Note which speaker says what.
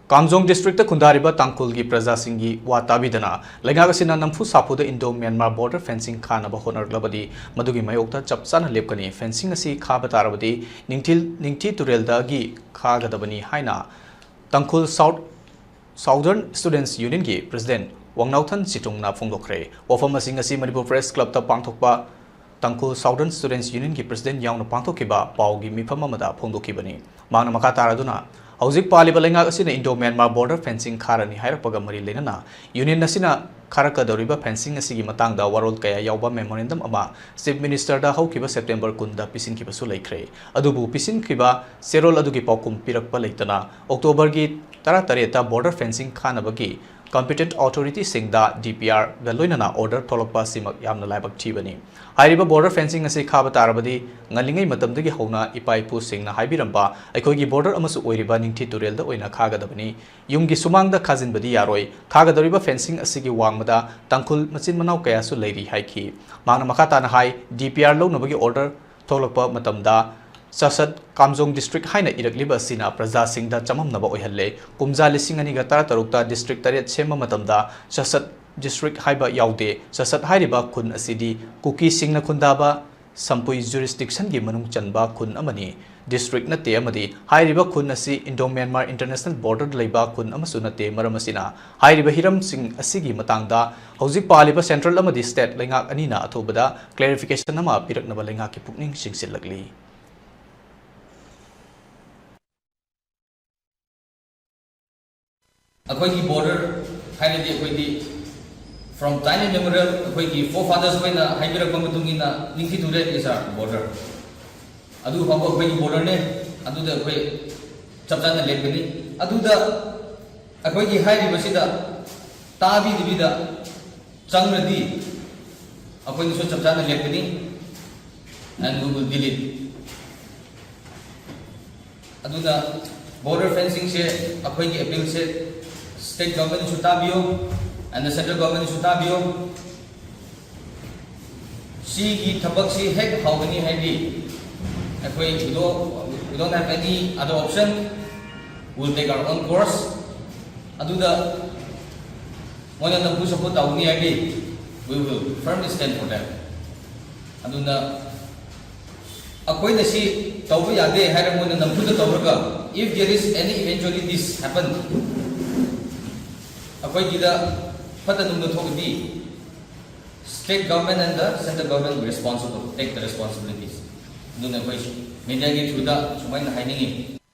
Speaker 1: Kamjong district खुंदारिबा Tankul की प्रजा सिंगी वा ताबिदना लेंगागसिना नमफु सापुद इंडो म्यांमार बॉर्डर फेंसिंग खानब होनरलबदी मदुगी मयोक्ता चपचाना लेपकनी फेंसिंग असि खाब तारबदी निंगथि तुरेलदगी खागदबनी हाइना तांकुल साउदर्न स्टूडेंट्स यूनियन की प्रेसिडेंट वांगनाउथन चिटुंगना फोंदोखरे वफम असिंग असि मणिपुर प्रेस क्लब ता पांगथोकपा तांकुल साउदर्न स्टूडेंट्स यूनियन की प्रेसिडेंट यावना पांगथोकिबा पाउगी मिफम अमदा फोंदोखिबनी मांगना मखा तारादुना हौजिक पालिबा लेंगाक असिना इंडो म्यांमार बॉर्डर फेंसिंग खारनी हाइरपगा मरी लेनना यूनियन असिना खारकदौरिबा फेंसिंग असिगी मतंगदा वरोल कया यावबा मेमोरेंडम अमा चीफ मिनिस्टर दा हौकिबा सेप्टेम्बर 10 दा पिसिनखिबसु लैख्रे अदुबु पिसिनखिबा सेरोल अदुगी पाउकुम पिरकपा लेतना अक्टोबर की 18 ता बॉर्डर फेंसिंग खानबगी कॉम्पिटेंट अथॉरिटी सिंगदा डीपीआर गा लोइनना ऑर्डर थोलकपा सिमक यामना लाइबक थीबनी हाइरिबा बॉर्डर फेंसिंग असे खाब तारबदी ngalingay matamdagi hauna ipaipu singna haibiramba aikogi border amasu oiriba ningthi turelda oina khagadabani yumgi sumangda khajinbadi yaroi khagadoriba fencing asigi wangmada tangkhul machin manau kayasu leiri haiki mangna makhata na hai dpr lognabagi order tholakpa matamda Sasad Kamjong district haina irakliba asina praja singda chamamnaba oihalle kumja lising ani ga tara tarukta district tariat sema matamda Sasad district haiba yaude Sasad hairiba khun asidi kuki singna khundaba Sampui jurisdiction की मनुंग चनबा खुन अमनी district नते अमदी हाइरिबा खुन असि Indo Myanmar international border लेबा खुन अमसु नते मरमसिना हाइरिबा Hiram सिंग असिगी मतंगदा हौजिक पालिबा central अमदी state लेंगा अनिना अथोबदा clarification अमा पिरकनबा लेंगा की पुकनिंग सिंगसिलगली
Speaker 2: अखोई की बॉर्डर हाइनेदी अखोई दी From time immemorial, अखोई forefathers Koyna हाइबिरकपा मतुंगिना निंगथि तुरेल is our border. अदु फाबो अखोई border ने अदुदा अखोई चपचाना लेपगनी अदुदा अखोई हाइरिबसिदा ताबी दिबिदा चंगरदी अखोई सो चपचाना लेपगनी and we will deal it. अदुदा border fencing से अखोई की appeal से state government सु ताबियो and the central government should have you see ki thabak si hek hawgani hai di we don't have any other option. We'll take our own course adu da mona na push support awni hai di we will firmly stand for that adu na akoi na si tawba yade hai ra mona na puda tawraga if there is any eventually this happen akoi gida state government and the central government will responsible take the responsibilities. Do na media through the